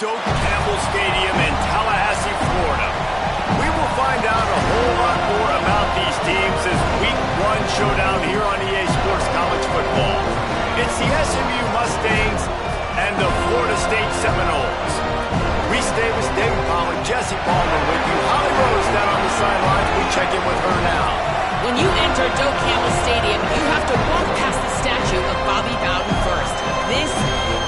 Doak Campbell Stadium in Tallahassee, Florida. We will find out a whole lot more about these teams as Week 1 showdown here on EA Sports College Football. It's the SMU Mustangs and the Florida State Seminoles. Reese Davis, David Pollack, Jesse Palmer with you. Holly Rose down on the sidelines. We check in with her now. When you enter Doak Campbell Stadium, you have to walk past the statue of Bobby Bowden first. This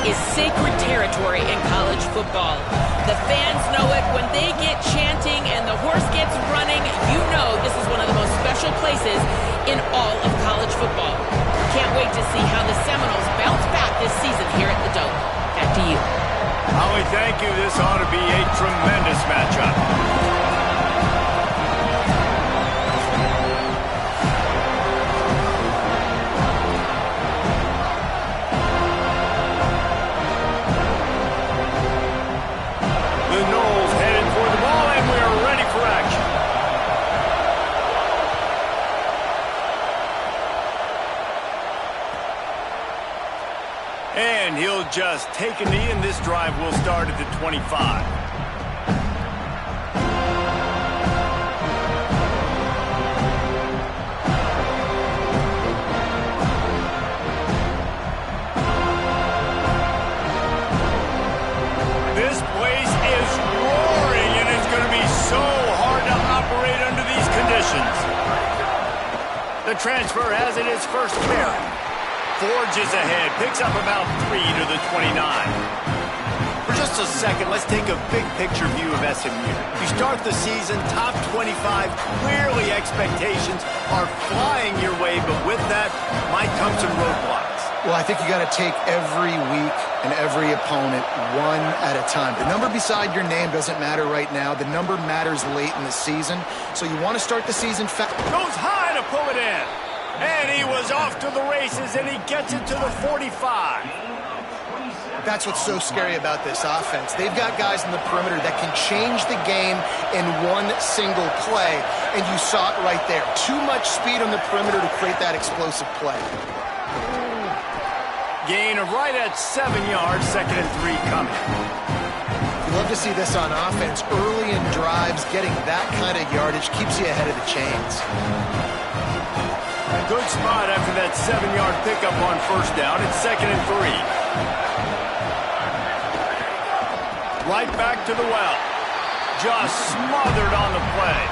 is sacred territory in college football. The fans know it. When they get chanting and the horse gets running, you know this is one of the most special places in all of college football. Can't wait to see how the Seminoles bounce back this season here at the Doak. Back to you. Holly, thank you. This ought to be a tremendous matchup. And he'll just take a knee, and this drive will start at the 25. This place is roaring, and it's going to be so hard to operate under these conditions. The transfer has it his first carry. Forges ahead, picks up about 3 to the 29. For just a second, let's take a big picture view of SMU. You start the season top 25, clearly expectations are flying your way, but with that might come some roadblocks. Well, I think you got to take every week and every opponent one at a time. The number beside your name doesn't matter right now. The number matters late in the season. So you want to start the season fast. Goes high to pull it in. And he was off to the races, and he gets it to the 45. That's what's so scary about this offense. They've got guys in the perimeter that can change the game in one single play, and you saw it right there. Too much speed on the perimeter to create that explosive play. Gain of right at 7 yards, 2nd and 3 coming. You love to see this on offense. Early in drives, getting that kind of yardage keeps you ahead of the chains. Good spot after that 7-yard pickup on first down. It's 2nd and 3. Right back to the well. Just smothered on the play.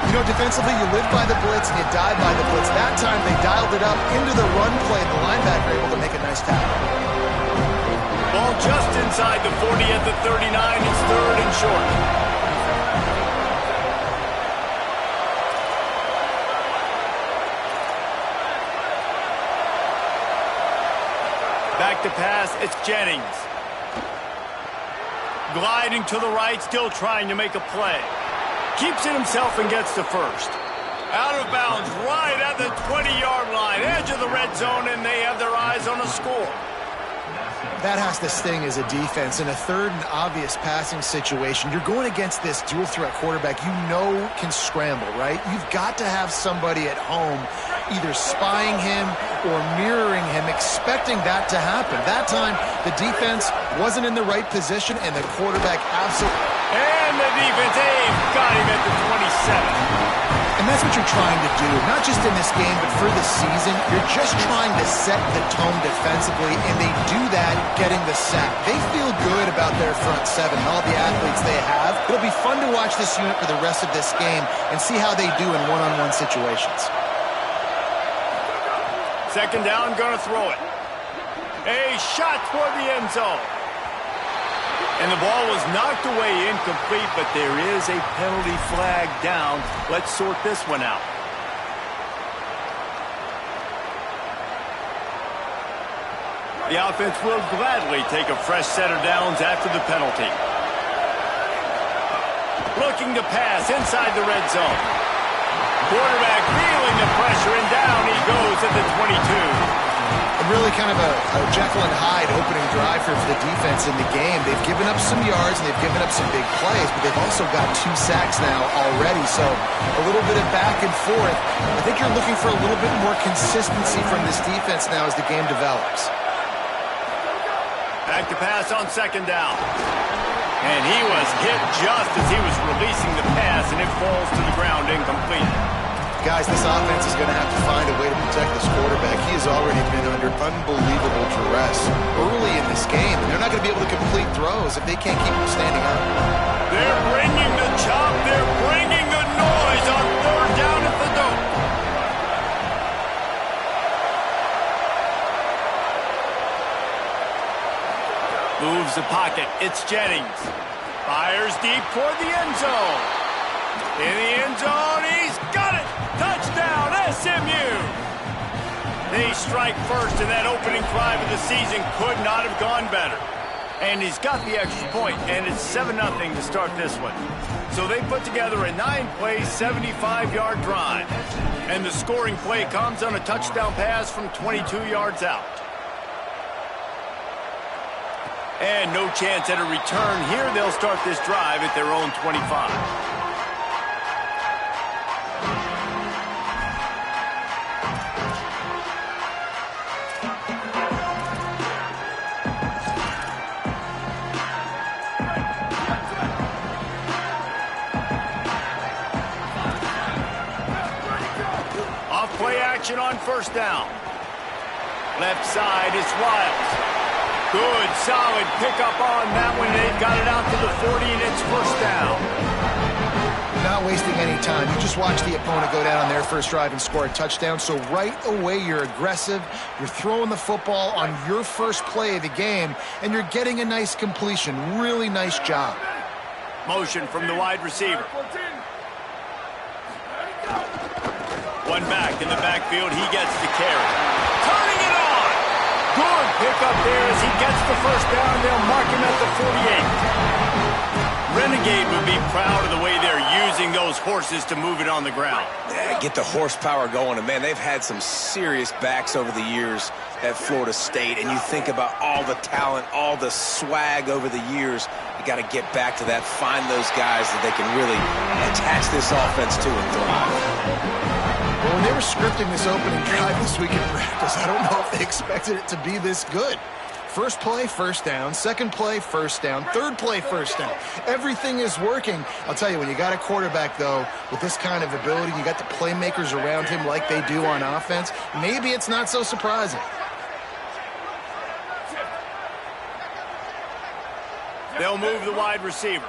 You know, defensively, you live by the blitz and you die by the blitz. That time they dialed it up into the run play. The linebacker able to make a nice tackle. Ball just inside the 40 at the 39. It's 3rd and short. Back to pass, it's Jennings. Gliding to the right, still trying to make a play. Keeps it himself and gets to first. Out of bounds, right at the 20-yard line. Edge of the red zone, and they have their eyes on a score. That has to sting as a defense. In a third and obvious passing situation, you're going against this dual-threat quarterback you know can scramble, right? You've got to have somebody at home either spying him or mirroring him, expecting that to happen. That time, the defense wasn't in the right position, and the quarterback absolutely... And the defense, got him at the 27. And that's what you're trying to do, not just in this game, but for the season. You're just trying to set the tone defensively, and they do that getting the sack. They feel good about their front seven and all the athletes they have. It'll be fun to watch this unit for the rest of this game and see how they do in one-on-one situations. 2nd down, gonna throw it. A shot toward the end zone. And the ball was knocked away incomplete, but there is a penalty flag down. Let's sort this one out. The offense will gladly take a fresh set of downs after the penalty. Looking to pass inside the red zone. Quarterback feeling the pressure, and down he goes at the 22. And really kind of a Jekyll and Hyde opening drive for the defense in the game. They've given up some yards, and they've given up some big plays, but they've also got 2 sacks now already. So a little bit of back and forth. I think you're looking for a little bit more consistency from this defense now as the game develops. Back to pass on second down. And he was hit just as he was releasing the pass, and it falls to the ground incomplete. Guys, this offense is going to have to find a way to protect this quarterback. He has already been under unbelievable duress early in this game. They're not going to be able to complete throws if they can't keep him standing up. They're bringing the chop. They're bringing the noise on third down at the dope. Moves the pocket. It's Jennings. Fires deep toward the end zone. In the end zone, he's got it. Touchdown, SMU. They strike first, and that opening drive of the season could not have gone better. And he's got the extra point, and it's 7-0 to start this one. So they put together a 9-play, 75-yard drive. And the scoring play comes on a touchdown pass from 22 yards out. And no chance at a return here. They'll start this drive at their own 25. Off-play action on first down. Left side, it's Wiles. Good, solid pickup on that one. They've got it out to the 40, and it's first down. Not wasting any time. You just watch the opponent go down on their first drive and score a touchdown. So right away, you're aggressive. You're throwing the football on your first play of the game, and you're getting a nice completion. Really nice job. Motion from the wide receiver. One back in the backfield. He gets the carry. Turning it on. Good pickup there as he gets the first down. They'll mark him at the 48. Renegade would be proud of the way they're using those horses to move it on the ground. Yeah, get the horsepower going. And, man, they've had some serious backs over the years at Florida State. And you think about all the talent, all the swag over the years. You got to get back to that, find those guys that they can really attach this offense to and thrive. Well, when they were scripting this opening drive this week in practice, I don't know if they expected it to be this good. First play, first down. Second play, first down. Third play, first down. Everything is working. I'll tell you, when you got a quarterback, though, with this kind of ability, you got the playmakers around him like they do on offense, maybe it's not so surprising. They'll move the wide receiver.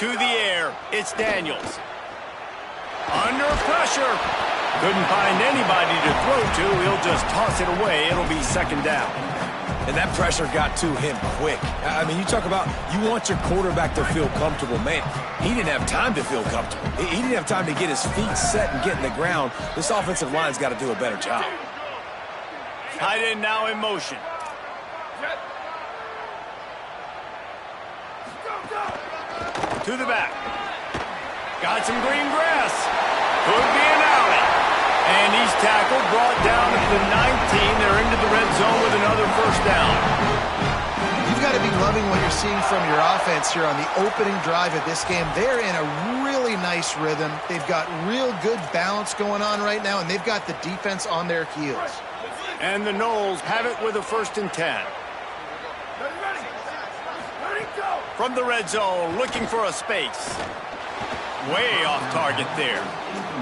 To the air, it's Daniels. Under pressure. Couldn't find anybody to throw to. He'll just toss it away. It'll be second down. And that pressure got to him quick. I mean, you talk about you want your quarterback to feel comfortable. Man, he didn't have time to feel comfortable. He didn't have time to get his feet set and get in the ground. This offensive line's got to do a better job. Tight end now in motion. To the back. Got some green grass. Could be an alley. And he's tackled, brought down at the 19. They're into the red zone with another first down. You've got to be loving what you're seeing from your offense here on the opening drive of this game. They're in a really nice rhythm. They've got real good balance going on right now, and they've got the defense on their heels. And the Noles have it with a 1st and 10. From the red zone, looking for a space. Way off target there.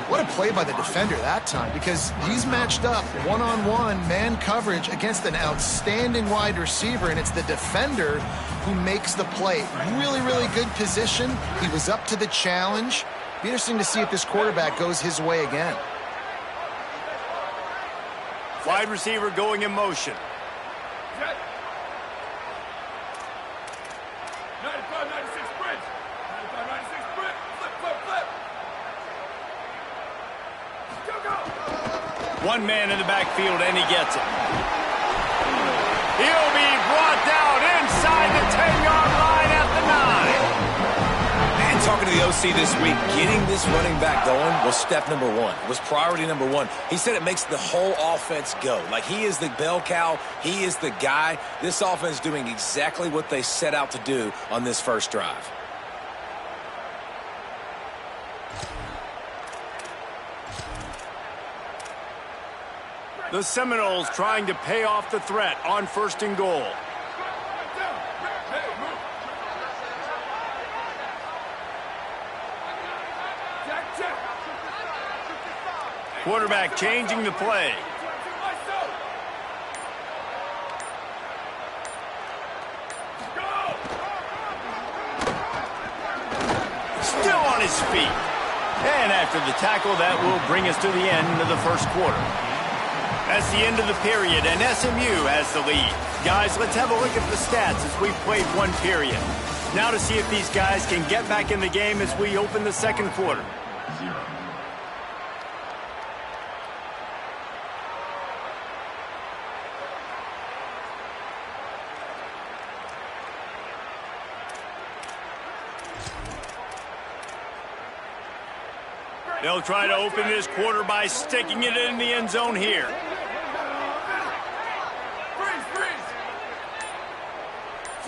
What a play by the defender that time, because he's matched up one-on-one man coverage against an outstanding wide receiver, and it's the defender who makes the play. Really, really good position. He was up to the challenge. Be interesting to see if this quarterback goes his way again. Wide receiver going in motion. One man in the backfield, and he gets it. He'll be brought down inside the 10-yard line at the 9. And talking to the OC this week, getting this running back going was step number one. It was priority number one. He said it makes the whole offense go. Like, he is the bell cow. He is the guy. This offense doing exactly what they set out to do on this first drive. The Seminoles trying to pay off the threat on 1st and goal. Quarterback changing the play. Still on his feet. And after the tackle, that will bring us to the end of the 1st quarter. That's the end of the period, and SMU has the lead. Guys, let's have a look at the stats as we've played 1 period. Now to see if these guys can get back in the game as we open the 2nd quarter. They'll try to open this quarter by sticking it in the end zone here.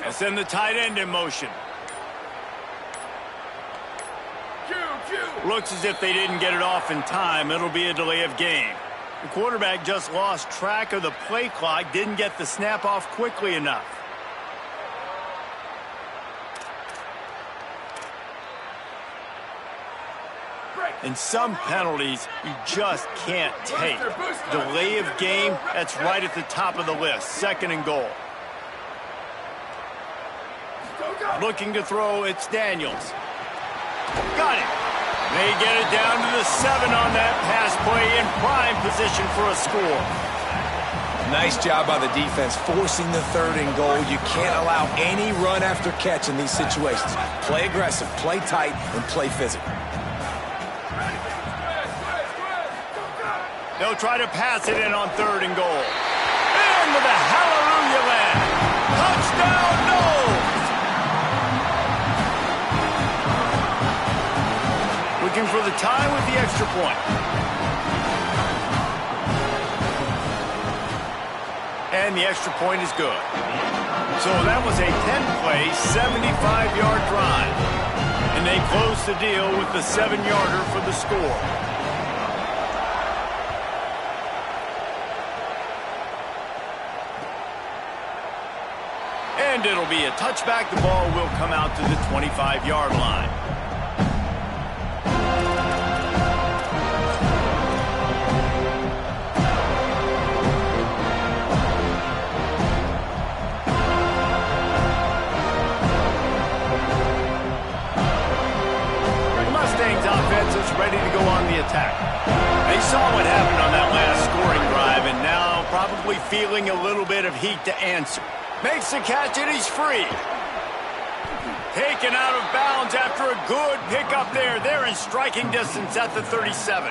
And send the tight end in motion. Looks as if they didn't get it off in time. It'll be a delay of game. The quarterback just lost track of the play clock, didn't get the snap off quickly enough. And some penalties you just can't take. Delay of game, that's right at the top of the list. 2nd and goal. Looking to throw, it's Daniels. Got it. They get it down to the 7 on that pass play, in prime position for a score. Nice job by the defense forcing the 3rd and goal. You can't allow any run after catch in these situations. Play aggressive, play tight, and play physical. They'll try to pass it in on 3rd and goal. Into the hallelujah land. Touchdown, Noles! Looking for the tie with the extra point. And the extra point is good. So that was a 10-play, 75-yard drive. And they close the deal with the 7-yarder for the score. And it'll be a touchback. The ball will come out to the 25-yard line. The Mustangs offense is ready to go on the attack. They saw what happened on that last scoring drive, and now probably feeling a little bit of heat to answer. Makes the catch, and he's free. Taken out of bounds after a good pickup there. They're in striking distance at the 37.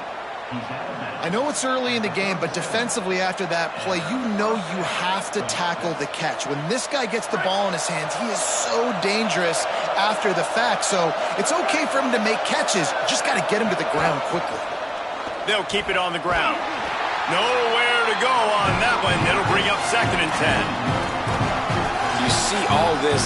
I know it's early in the game, but defensively after that play, you know you have to tackle the catch. When this guy gets the ball in his hands, he is so dangerous after the fact. So it's okay for him to make catches. You just got to get him to the ground quickly. They'll keep it on the ground. Nowhere to go on that one. It'll bring up 2nd and 10. You see all this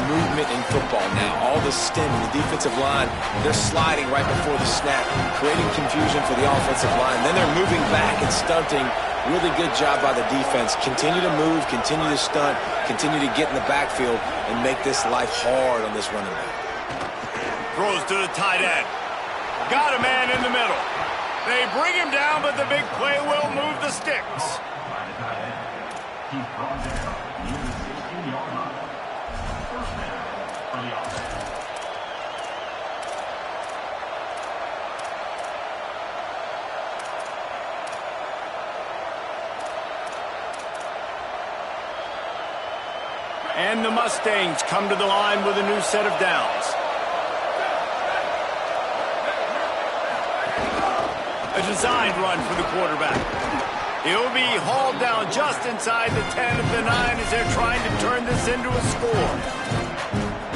movement in football now, all the stem in the defensive line. They're sliding right before the snap, creating confusion for the offensive line. Then they're moving back and stunting. Really good job by the defense. Continue to move, continue to stunt, continue to get in the backfield and make this life hard on this running back. Throws to the tight end. Got a man in the middle. They bring him down, but the big play will move the sticks. And the Mustangs come to the line with a new set of downs. A designed run for the quarterback. He'll be hauled down just inside the 10 of the 9 as they're trying to turn this into a score.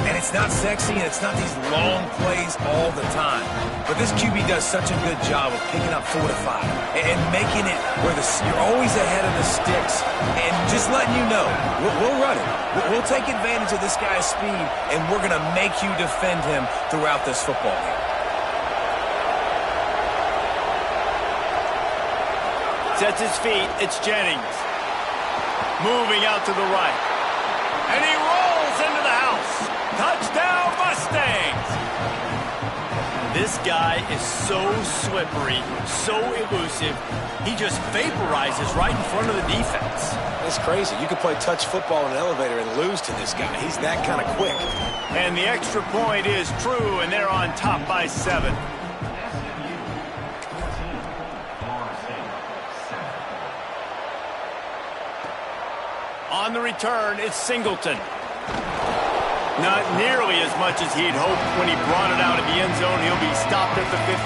And it's not sexy, and it's not these long plays all the time. But this QB does such a good job of picking up 4 to 5 and making it where you're always ahead of the sticks and just letting you know, we'll run it. We'll take advantage of this guy's speed, and we're going to make you defend him throughout this football game. Sets his feet. It's Jennings. Moving out to the right. And he rolls into the house. Touchdown, Mustangs! This guy is so slippery, so elusive. He just vaporizes right in front of the defense. It's crazy. You can play touch football in an elevator and lose to this guy. He's that kind of quick. And the extra point is true, and they're on top by 7. On the return, it's Singleton. Not nearly as much as he'd hoped when he brought it out of the end zone. He'll be stopped at the 15.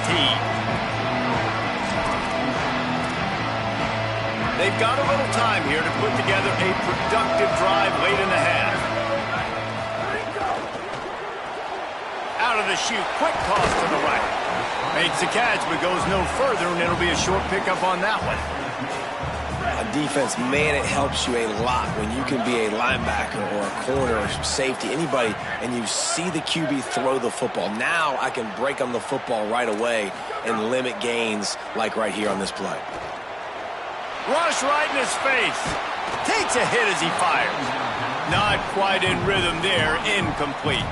They've got a little time here to put together a productive drive late in the half. Out of the chute, quick toss to the right. Makes the catch, but goes no further, and it'll be a short pickup on that one. A defense, man, it helps you a lot when you can be a linebacker or a corner or safety, anybody, and you see the QB throw the football. Now I can break on the football right away and limit gains like right here on this play. Rush right in his face. Takes a hit as he fires. Not quite in rhythm there. Incomplete.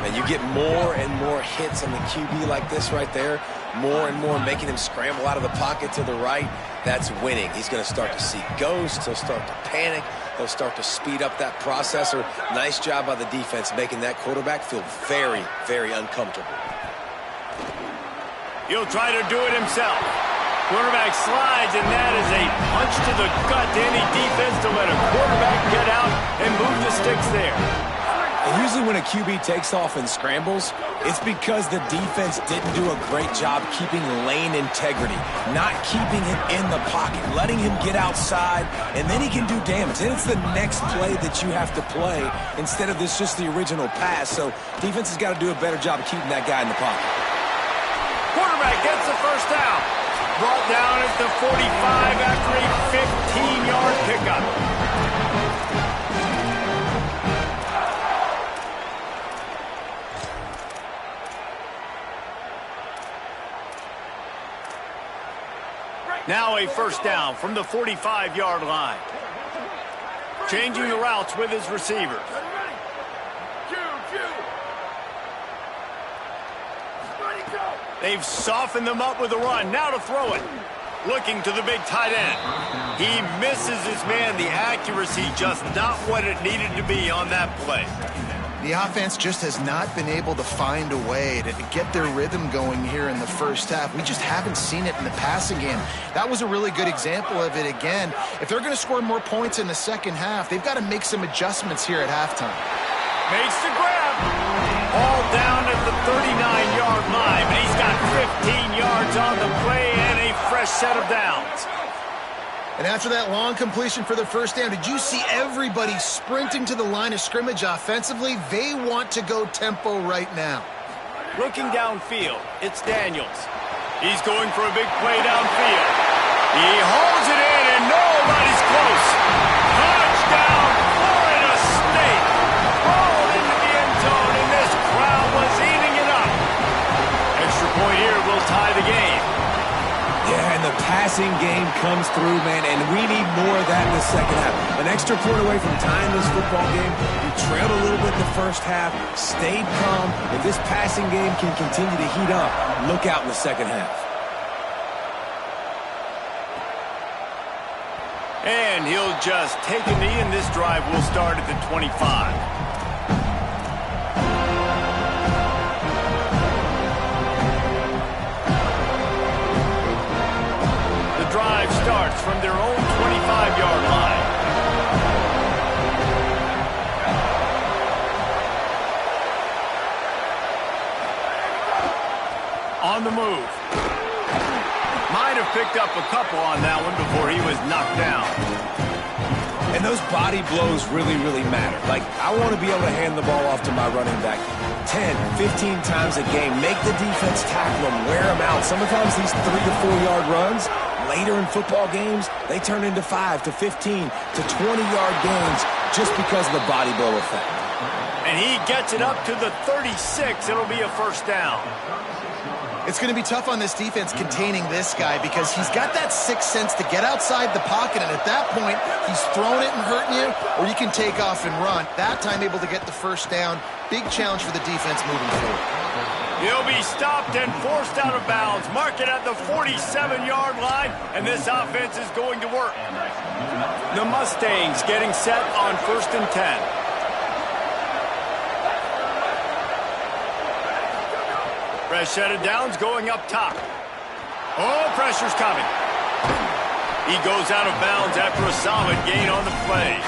And you get more and more hits on the QB like this right there. More and more making him scramble out of the pocket to the right. That's winning. He's going to start to see ghosts. He'll start to panic. He'll start to speed up that processor. Nice job by the defense making that quarterback feel very, very uncomfortable. He'll try to do it himself. Quarterback slides, and that is a punch to the gut to any defense to let a quarterback get out and move the sticks there. And usually when a QB takes off and scrambles, it's because the defense didn't do a great job keeping lane integrity, not keeping him in the pocket, letting him get outside, and then he can do damage. And it's the next play that you have to play instead of this just the original pass. So defense has got to do a better job of keeping that guy in the pocket. Quarterback gets the first down. Brought down at the 45 after a 15-yard pickup. Now a first down from the 45-yard line. Changing the routes with his receivers. They've softened them up with a run. Now to throw it. Looking to the big tight end. He misses his man. The accuracy just not what it needed to be on that play. The offense just has not been able to find a way to get their rhythm going here in the first half. We just haven't seen it in the passing game. That was a really good example of it again. If they're going to score more points in the second half, they've got to make some adjustments here at halftime. Makes the grab. All down at the 39-yard line, but he's got 15 yards on the play and a fresh set of downs. And after that long completion for the first down, did you see everybody sprinting to the line of scrimmage offensively? They want to go tempo right now. Looking downfield, it's Daniels. He's going for a big play downfield. He holds it in, and nobody's close. Touchdown, Florida State. Rolled into the end zone, and this crowd was eating it up. Extra point here will tie the game. Yeah, and the passing game comes through, man, and we need more of that in the second half. An extra point away from tying this football game. We trailed a little bit in the first half, stayed calm. If this passing game can continue to heat up, look out in the second half. And he'll just take a knee, and this drive will start at the 25. Drive starts from their own 25-yard line. On the move. Might have picked up a couple on that one before he was knocked down. And those body blows really, really matter. Like, I want to be able to hand the ball off to my running back 10, 15 times a game. Make the defense tackle them, wear them out. Sometimes these 3 to 4 yard runs, later in football games, they turn into 5 to 15 to 20-yard gains just because of the body blow effect. And he gets it up to the 36. It'll be a first down. It's going to be tough on this defense containing this guy because he's got that sixth sense to get outside the pocket, and at that point, he's throwing it and hurting you, or you can take off and run. That time able to get the first down. Big challenge for the defense moving forward. He'll be stopped and forced out of bounds. Mark it at the 47-yard line, and this offense is going to work. The Mustangs getting set on 1st and 10. Press shutted downs going up top. Oh, pressure's coming. He goes out of bounds after a solid gain on the play.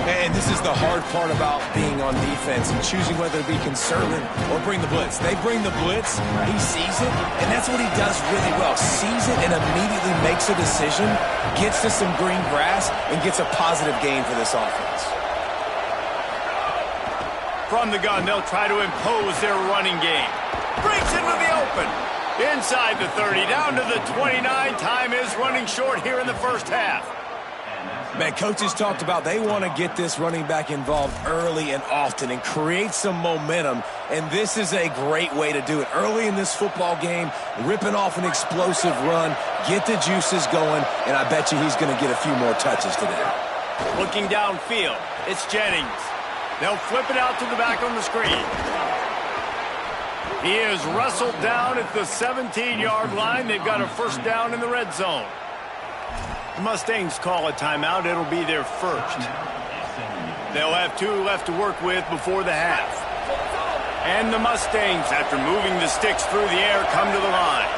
And this is the hard part about being on defense and choosing whether to be conservative or bring the blitz. They bring the blitz, he sees it, and that's what he does really well. Sees it and immediately makes a decision, gets to some green grass, and gets a positive gain for this offense. From the gun, they'll try to impose their running game. Breaks into the open. Inside the 30, down to the 29. Time is running short here in the first half. Man, coaches talked about they want to get this running back involved early and often and create some momentum, and this is a great way to do it. Early in this football game, ripping off an explosive run, get the juices going, and I bet you he's going to get a few more touches today. Looking downfield, it's Jennings. They'll flip it out to the back on the screen. He is wrestled down at the 17-yard line. They've got a first down in the red zone. The Mustangs call a timeout. It'll be their first. They'll have 2 left to work with before the half. And the Mustangs, after moving the sticks through the air, come to the line.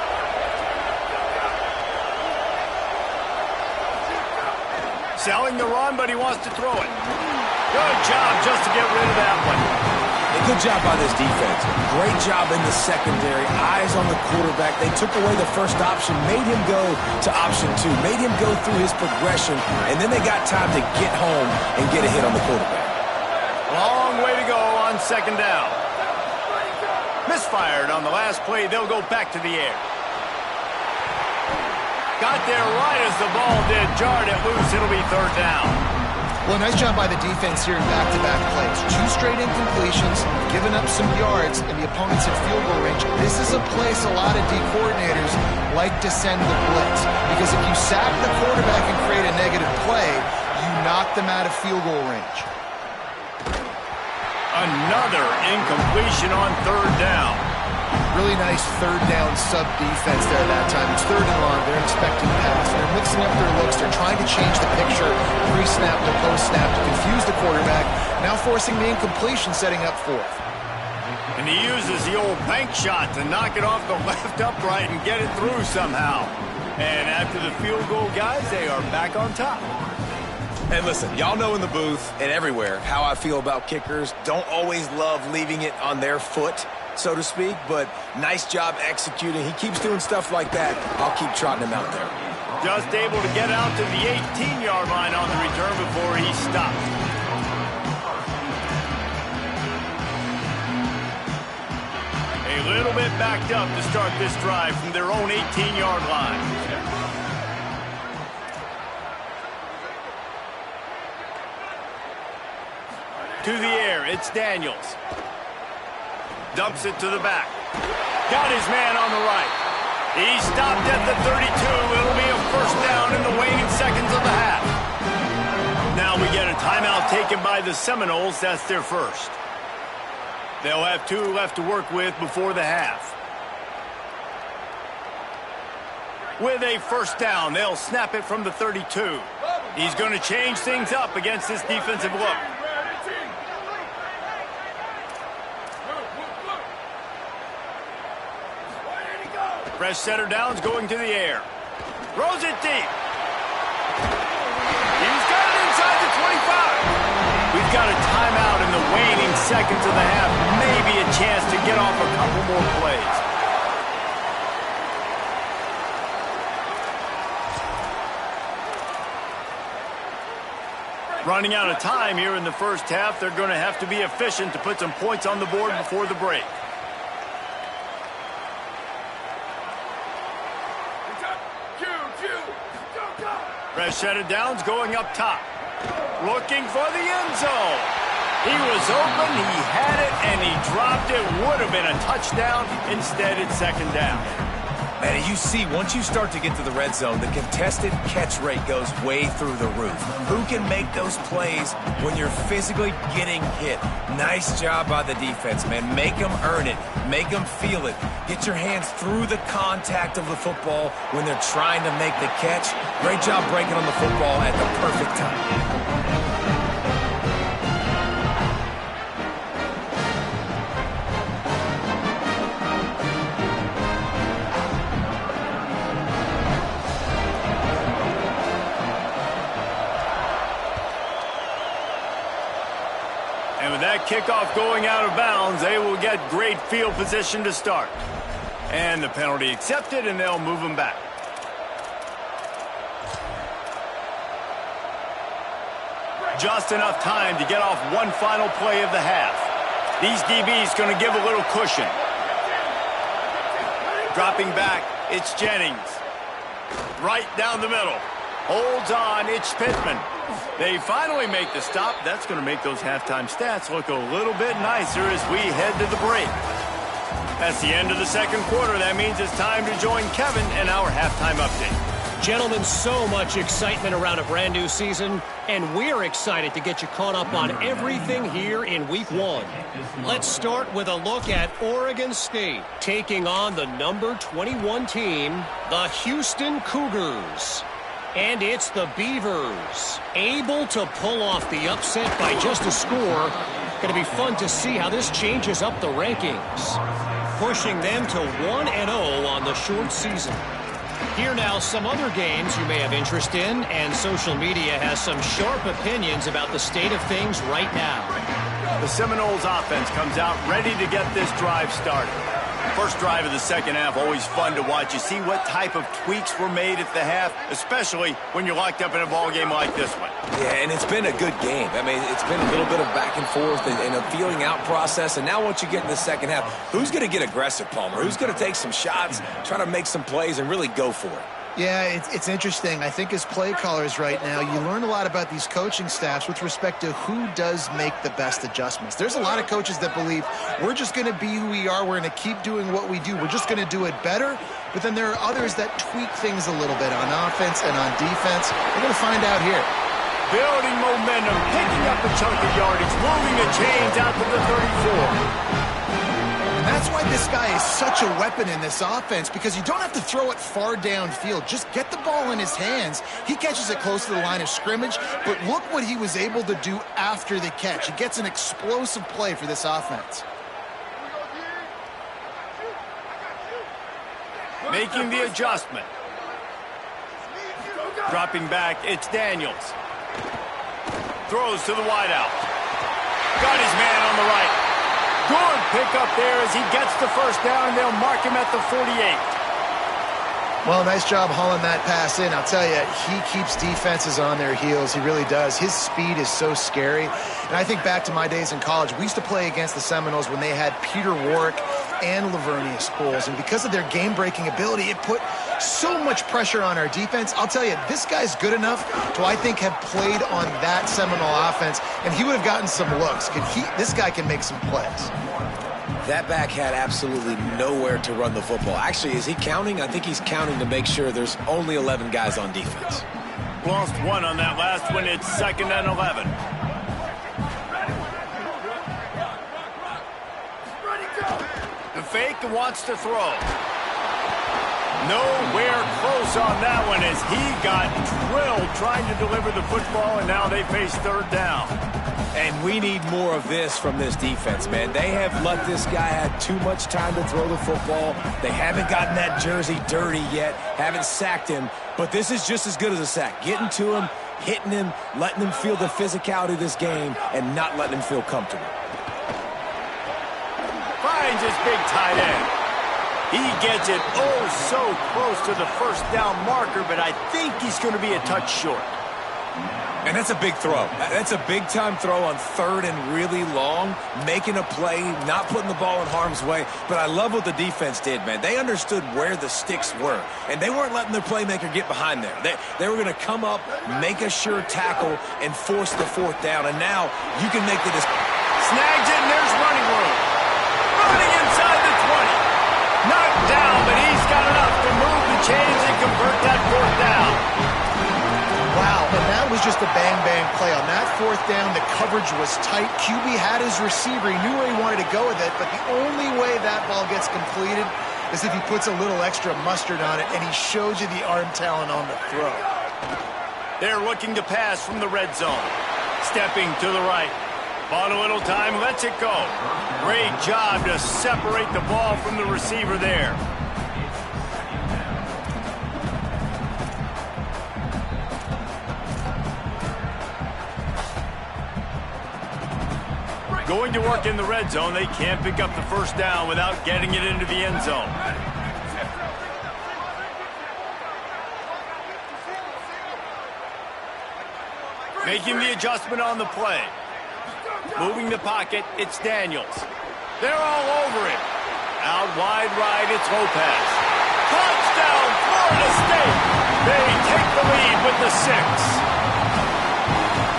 Selling the run, but he wants to throw it. Good job just to get rid of that one. Good job by this defense. Great job in the secondary. Eyes on the quarterback. They took away the first option, made him go to option 2, made him go through his progression, and then they got time to get home and get a hit on the quarterback. Long way to go on second down. Misfired on the last play. They'll go back to the air. Got there right as the ball did. Jarred it loose. It'll be third down. Well, nice job by the defense here in back-to-back plays. 2 straight incompletions, giving up some yards, and the opponent's in field goal range. This is a place a lot of D coordinators like to send the blitz, because if you sack the quarterback and create a negative play, you knock them out of field goal range. Another incompletion on third down. Really nice third down sub-defense there that time. It's third and long. They're expecting pass. They're mixing up their looks. They're trying to change the picture pre-snap to post-snap to confuse the quarterback. Now forcing the incompletion, setting up fourth. And he uses the old bank shot to knock it off the left upright and get it through somehow. And after the field goal, guys, they are back on top. And listen, y'all know in the booth and everywhere how I feel about kickers. Don't always love leaving it on their foot, so to speak, but nice job executing. He keeps doing stuff like that. I'll keep trotting him out there. Just able to get out to the 18-yard line on the return before he stopped. A little bit backed up to start this drive from their own 18-yard line. To the air, it's Daniels. Dumps it to the back. Got his man on the right. He stopped at the 32. It'll be a first down in the waning seconds of the half. Now we get a timeout taken by the Seminoles. That's their first. They'll have 2 left to work with before the half. With a first down, they'll snap it from the 32. He's going to change things up against this defensive look. Fresh center downs going to the air. Throws it deep. He's got it inside the 25. We've got a timeout in the waning seconds of the half. Maybe a chance to get off a couple more plays. Running out of time here in the first half. They're going to have to be efficient to put some points on the board before the break. Fresh set of downs going up top. Looking for the end zone. He was open, he had it, and he dropped it. Would have been a touchdown. Instead, it's second down. Man, you see, once you start to get to the red zone, the contested catch rate goes way through the roof. Who can make those plays when you're physically getting hit? Nice job by the defense, man. Make them earn it. Make them feel it. Get your hands through the contact of the football when they're trying to make the catch. Great job breaking on the football at the perfect time. And with that kickoff going out of bounds, they will get great field position to start. And the penalty accepted, and they'll move them back. Just enough time to get off one final play of the half. These DBs going to give a little cushion. Dropping back, it's Jennings. Right down the middle. Holds on, it's Pittman. They finally make the stop. That's going to make those halftime stats look a little bit nicer as we head to the break. That's the end of the second quarter. That means it's time to join Kevin in our halftime update. Gentlemen, so much excitement around a brand new season, and we're excited to get you caught up on everything here in Week 1. Let's start with a look at Oregon State taking on the number 21 team, the Houston Cougars. And it's the Beavers, able to pull off the upset by just a score. Going to be fun to see how this changes up the rankings, pushing them to 1-0 on the short season. Here now, some other games you may have interest in, and social media has some sharp opinions about the state of things right now. The Seminoles offense comes out ready to get this drive started. First drive of the second half, always fun to watch. You see what type of tweaks were made at the half, especially when you're locked up in a ball game like this one. Yeah, and it's been a good game. I mean, it's been a little bit of back and forth and a feeling out process. And now once you get in the second half, who's going to get aggressive, Palmer? Who's going to take some shots, try to make some plays, and really go for it? Yeah, it's interesting. I think as play callers right now, you learn a lot about these coaching staffs with respect to who does make the best adjustments. There's a lot of coaches that believe we're just going to be who we are. We're going to keep doing what we do. We're just going to do it better. But then there are others that tweak things a little bit on offense and on defense. We're going to find out here. Building momentum, picking up a chunk of yardage, moving the chains out to the 34. That's why this guy is such a weapon in this offense, because you don't have to throw it far downfield. Just get the ball in his hands. He catches it close to the line of scrimmage, but look what he was able to do after the catch. He gets an explosive play for this offense. Making the adjustment. Dropping back, it's Daniels. Throws to the wideout. Got his man on the right. Good pickup there as he gets the first down, and they'll mark him at the 48. Well, nice job hauling that pass in. I'll tell you, he keeps defenses on their heels. He really does. His speed is so scary. And I think back to my days in college. We used to play against the Seminoles when they had Peter Warrick and Lavernius Pools. And because of their game-breaking ability, it put so much pressure on our defense. I'll tell you, this guy's good enough to, I think, have played on that Seminole offense, and he would have gotten some looks. This guy can make some plays. That back had absolutely nowhere to run the football. Actually, is he counting? I think he's counting to make sure there's only 11 guys on defense. Lost one on that last one. It's 2nd and 11. The fake wants to throw. Nowhere close on that one as he got drilled trying to deliver the football, and now they face 3rd down. And we need more of this from this defense, man. They have let this guy have too much time to throw the football. They haven't gotten that jersey dirty yet, haven't sacked him. But this is just as good as a sack. Getting to him, hitting him, letting him feel the physicality of this game, and not letting him feel comfortable. Finds his big tight end. He gets it so close to the 1st down marker, but I think he's going to be a touch short. And that's a big throw. That's a big-time throw on third and really long, making a play, not putting the ball in harm's way. But I love what the defense did, man. They understood where the sticks were, and they weren't letting their playmaker get behind there. They were going to come up, make a sure tackle, and force the fourth down. And now you can make the snags it, and there's running room. Running inside the 20. Knocked down, but he's got enough to move the chains and convert that fourth down. Wow, and that was just a bang-bang play. On that fourth down, the coverage was tight. QB had his receiver. He knew where he wanted to go with it, but the only way that ball gets completed is if he puts a little extra mustard on it, and he shows you the arm talent on the throw. They're looking to pass from the red zone. Stepping to the right. Bought a little time, lets it go. Great job to separate the ball from the receiver there. Going to work in the red zone, they can't pick up the first down without getting it into the end zone. Making the adjustment on the play. Moving the pocket, it's Daniels. They're all over it. Out wide right, it's Lopez. Touchdown, Florida State! They take the lead with the 6.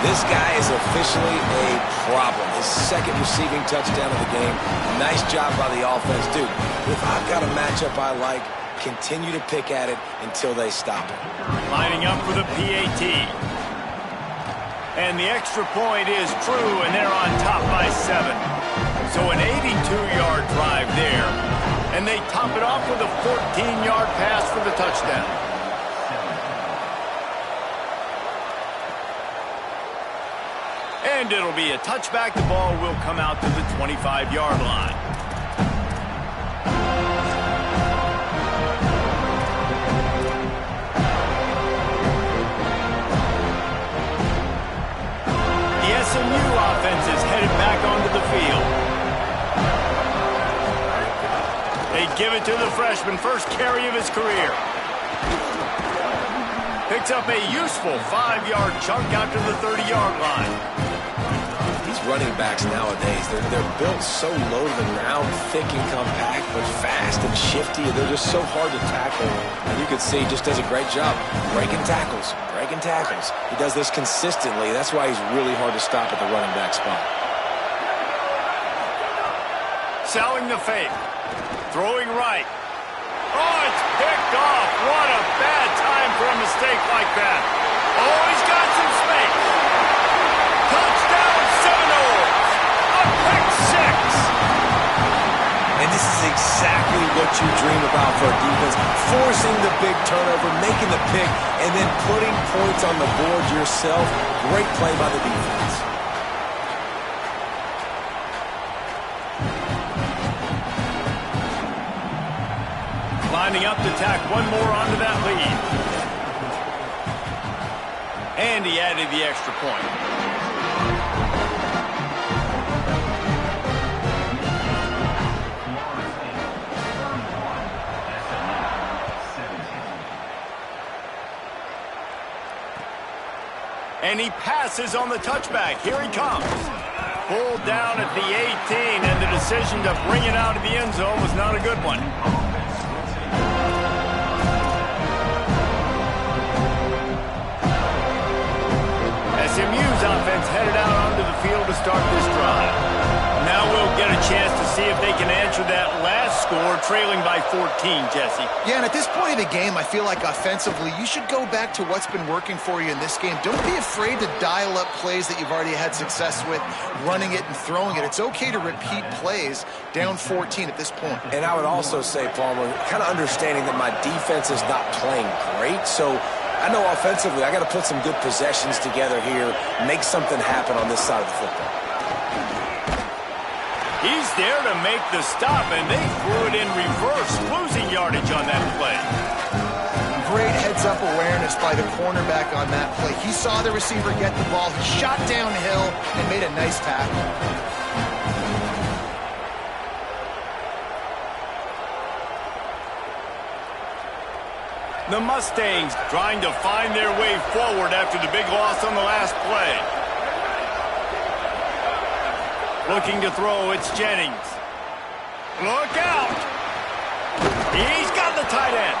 This guy is officially a problem. His second receiving touchdown of the game. Nice job by the offense. Dude, if I've got a matchup I like, continue to pick at it until they stop it. Lining up for the PAT. And the extra point is true, and they're on top by 7. So an 82-yard drive there. And they top it off with a 14-yard pass for the touchdown. And it'll be a touchback. The ball will come out to the 25-yard line. The SMU offense is headed back onto the field. They give it to the freshman, first carry of his career. Picks up a useful 5-yard chunk out to the 30-yard line. Running backs nowadays, they're built so low to the ground, thick and compact, but fast and shifty. They're just so hard to tackle. And you can see he just does a great job breaking tackles. He does this consistently. That's why he's really hard to stop at the running back spot. Selling the fake. Throwing right. Oh, it's picked off. What a bad time for a mistake like that. Oh, he's got some space. Touchdown, Seminoles. A pick 6. And this is exactly what you dream about for a defense. Forcing the big turnover, making the pick, and then putting points on the board yourself. Great play by the defense. Lining up to tack one more onto that lead. And he added the extra point. And he passes on the touchback. Here he comes. Pulled down at the 18, and the decision to bring it out of the end zone was not a good one. SMU's offense headed out onto the field to start this drive. Now we'll get a chance to see if they can answer that last score, trailing by 14, Jesse. Yeah, and at this point of the game, I feel like offensively, you should go back to what's been working for you in this game. Don't be afraid to dial up plays that you've already had success with, running it and throwing it. It's okay to repeat plays down 14 at this point. And I would also say, Palmer, kind of understanding that my defense is not playing great, so I know offensively I got to put some good possessions together here, make something happen on this side of the football. He's there to make the stop, and they threw it in reverse, losing yardage on that play. Great heads-up awareness by the cornerback on that play. He saw the receiver get the ball, he shot downhill, and made a nice tackle. The Mustangs trying to find their way forward after the big loss on the last play. Looking to throw, it's Jennings. Look out! He's got the tight end.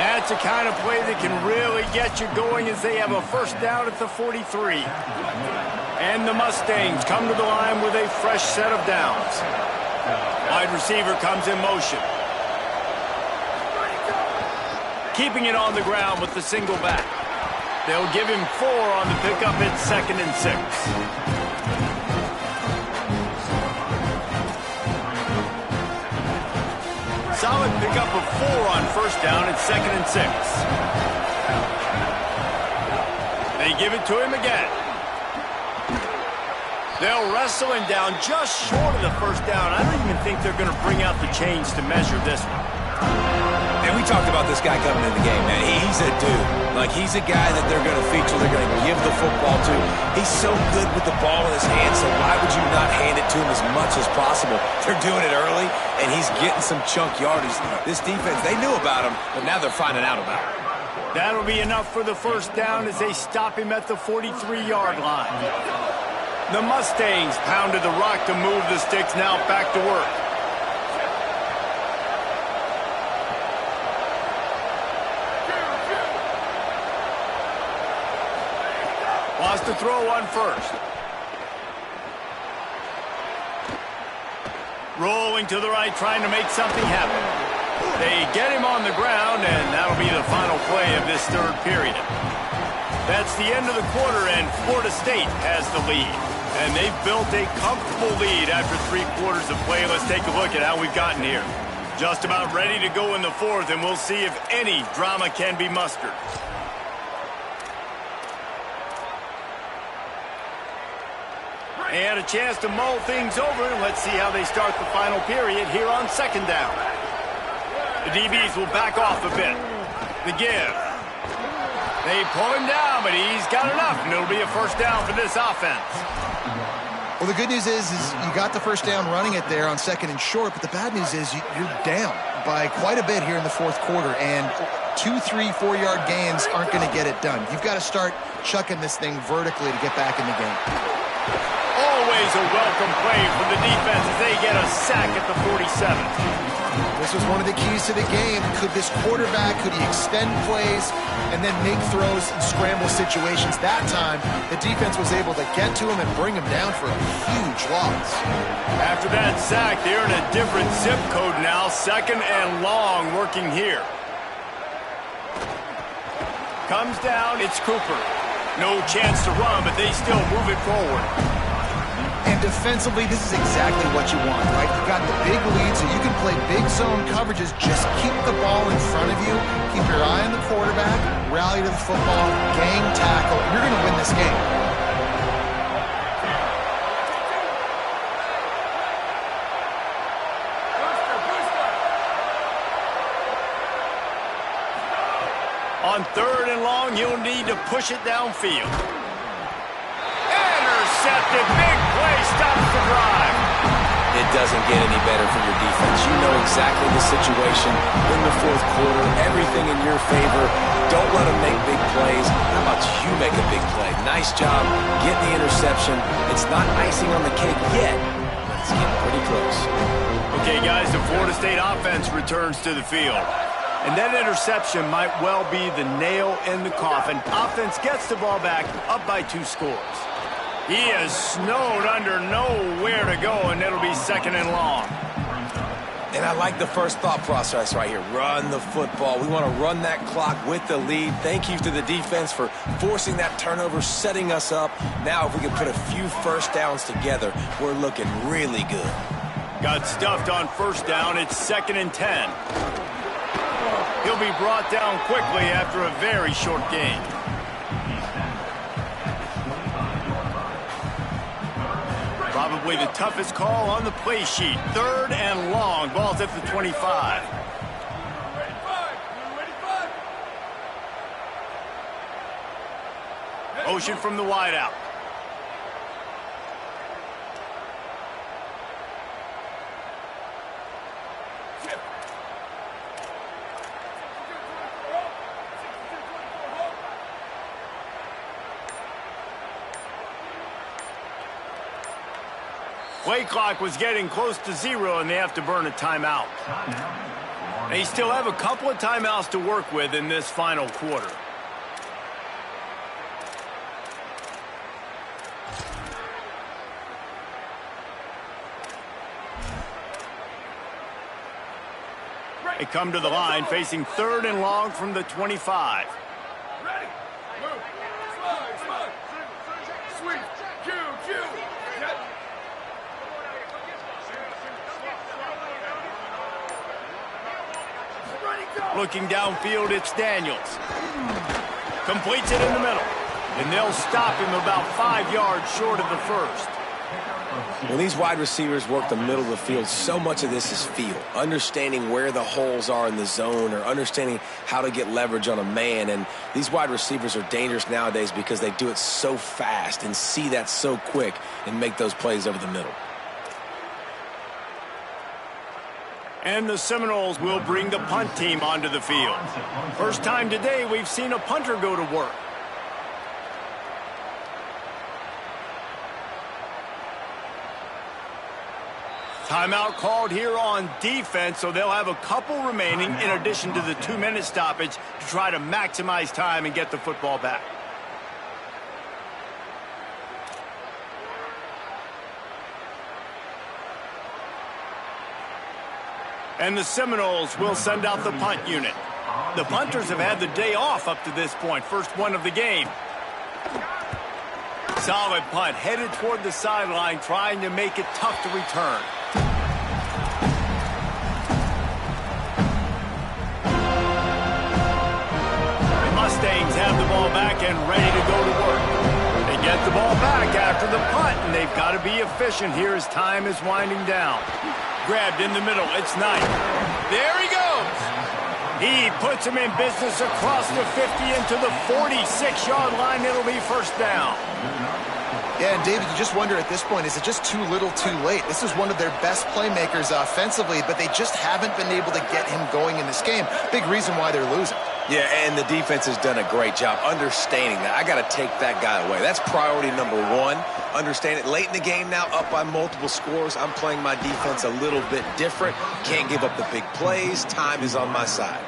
That's the kind of play that can really get you going as they have a first down at the 43. And the Mustangs come to the line with a fresh set of downs. Wide receiver comes in motion. Keeping it on the ground with the single back. They'll give him 4 on the pickup at 2nd and 6. Solid pickup of 4 on first down at 2nd and 6. They give it to him again. They'll wrestle him down just short of the first down. I don't even think they're going to bring out the chains to measure this one. And we talked about this guy coming in the game, man. He's a dude. Like, he's a guy that they're going to feature, they're going to give the football to. He's so good with the ball in his hands, so why would you not hand it to him as much as possible? They're doing it early, and he's getting some chunk yardage. This defense, they knew about him, but now they're finding out about him. That'll be enough for the first down as they stop him at the 43-yard line. The Mustangs pounded the rock to move the sticks, now back to work. Wants to throw on first. Rolling to the right, trying to make something happen. They get him on the ground, and that'll be the final play of this third period. That's the end of the quarter, and Florida State has the lead. And they've built a comfortable lead after 3 quarters of play. Let's take a look at how we've gotten here. Just about ready to go in the 4th, and we'll see if any drama can be mustered. They had a chance to mull things over, and let's see how they start the final period here on 2nd down. The DBs will back off a bit. The give. They pull him down, but he's got enough, and it'll be a first down for this offense. Well, the good news is you got the first down running it there on 2nd and short, but the bad news is you're down by quite a bit here in the 4th quarter, and 2, 3, 4-yard gains aren't going to get it done. You've got to start chucking this thing vertically to get back in the game. Always a welcome play from the defense as they get a sack at the 47. This was one of the keys to the game. Could this quarterback, could he extend plays and then make throws in scramble situations? That time, the defense was able to get to him and bring him down for a huge loss. After that sack, they're in a different zip code now. 2nd and long working here. Comes down, it's Cooper. No chance to run, but they still move it forward. And defensively, this is exactly what you want, right? You got the big lead, so you can play big zone coverages. Just keep the ball in front of you. Keep your eye on the quarterback. Rally to the football. Gang tackle. You're going to win this game. On 3rd and long, you'll need to push it downfield. Intercepted. Big play stops the drive. It doesn't get any better for your defense. You know exactly the situation in the 4th quarter. Everything in your favor. Don't let them make big plays. How about you make a big play? Nice job getting the interception. It's not icing on the cake yet, but it's getting pretty close. Okay, guys, the Florida State offense returns to the field. And that interception might well be the nail in the coffin. Offense gets the ball back, up by 2 scores. He is snowed under, nowhere to go, and it'll be 2nd and long. And I like the first thought process right here. Run the football. We want to run that clock with the lead. Thank you to the defense for forcing that turnover, setting us up. Now if we can put a few first downs together, we're looking really good. Got stuffed on first down. It's 2nd and 10. He'll be brought down quickly after a very short gain. Probably the toughest call on the play sheet. 3rd and long. Ball's at the 25. Motion from the wideout. Play clock was getting close to 0, and they have to burn a timeout. They still have a couple of timeouts to work with in this final quarter. They come to the line facing 3rd and long from the 25. Ready? Move. Slide. Sweep. Cue. Get. Looking downfield, it's Daniels. Completes it in the middle. And they'll stop him about 5 yards short of the first. When these wide receivers work the middle of the field, so much of this is feel. Understanding where the holes are in the zone or understanding how to get leverage on a man. And these wide receivers are dangerous nowadays because they do it so fast and see that so quick and make those plays over the middle. And the Seminoles will bring the punt team onto the field. First time today we've seen a punter go to work. Timeout called here on defense, so they'll have a couple remaining in addition to the 2-minute stoppage to try to maximize time and get the football back. And the Seminoles will send out the punt unit. The punters have had the day off up to this point, first one of the game. Solid punt, headed toward the sideline, trying to make it tough to return. The Mustangs have the ball back and ready to go to work. They get the ball back after the punt, and they've got to be efficient here as time is winding down. Grabbed in the middle, it's Knight. There he goes! He puts him in business across the 50 into the 46-yard line. It'll be first down. Yeah, and David, you just wonder at this point, is it just too little too late? This is one of their best playmakers offensively, but they just haven't been able to get him going in this game. Big reason why they're losing. Yeah, and the defense has done a great job understanding that. I got to take that guy away. That's priority number one. Understand it. Late in the game now, up by multiple scores. I'm playing my defense a little bit different. Can't give up the big plays. Time is on my side.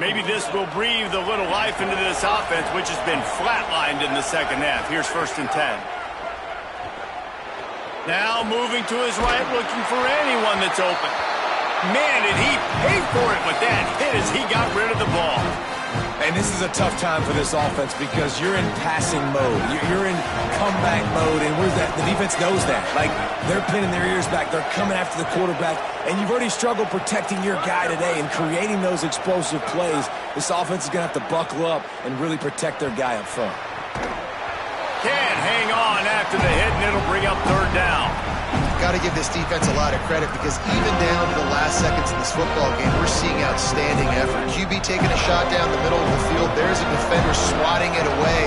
Maybe this will breathe a little life into this offense, which has been flatlined in the second half. Here's 1st and 10. Now moving to his right, looking for anyone that's open. Man, did he pay for it with that hit as he got rid of the ball. And this is a tough time for this offense because you're in passing mode. You're in comeback mode, and the defense knows that. Like, they're pinning their ears back. They're coming after the quarterback, and you've already struggled protecting your guy today and creating those explosive plays. This offense is going to have to buckle up and really protect their guy up front. Can't hang on after the hit, and it'll bring up 3rd down. Got to give this defense a lot of credit because even down to the last seconds in this football game, we're seeing outstanding effort. QB taking a shot down the middle of the field. There's a defender swatting it away.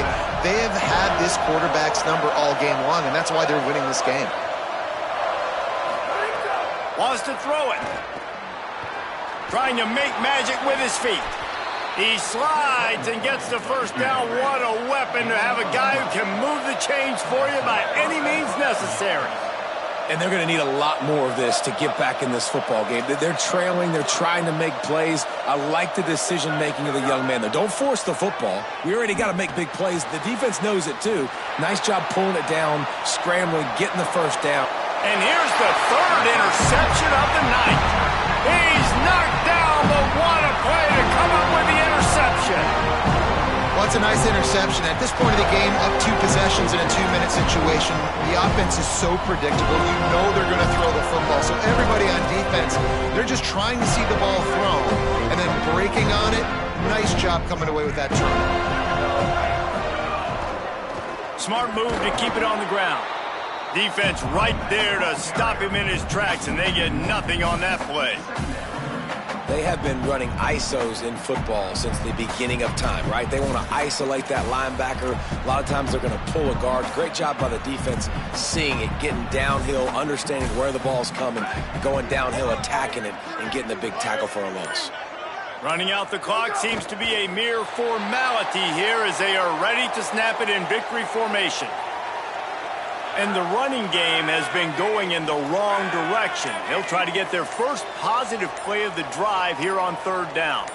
They have had this quarterback's number all game long, and that's why they're winning this game. Wants to throw it. Trying to make magic with his feet. He slides and gets the first down. What a weapon to have a guy who can move the chains for you by any means necessary. And they're going to need a lot more of this to get back in this football game. They're trailing. They're trying to make plays. I like the decision-making of the young man, though. Don't force the football. We already got to make big plays. The defense knows it, too. Nice job pulling it down, scrambling, getting the first down. And here's the 3rd interception of the night. He's knocked down, but what a play to come up with the interception. Well, it's a nice interception. At this point of the game, up 2 possessions in a 2-minute situation, the offense is so predictable. You know they're going to throw the football. So everybody on defense, they're just trying to see the ball thrown and then breaking on it. Nice job coming away with that turnover. Smart move to keep it on the ground. Defense right there to stop him in his tracks, and they get nothing on that play. They have been running ISOs in football since the beginning of time, right? They want to isolate that linebacker. A lot of times they're going to pull a guard. Great job by the defense seeing it, getting downhill, understanding where the ball's coming, going downhill, attacking it, and getting the big tackle for a loss. Running out the clock seems to be a mere formality here as they are ready to snap it in victory formation. And the running game has been going in the wrong direction. They'll try to get their first positive play of the drive here on third down.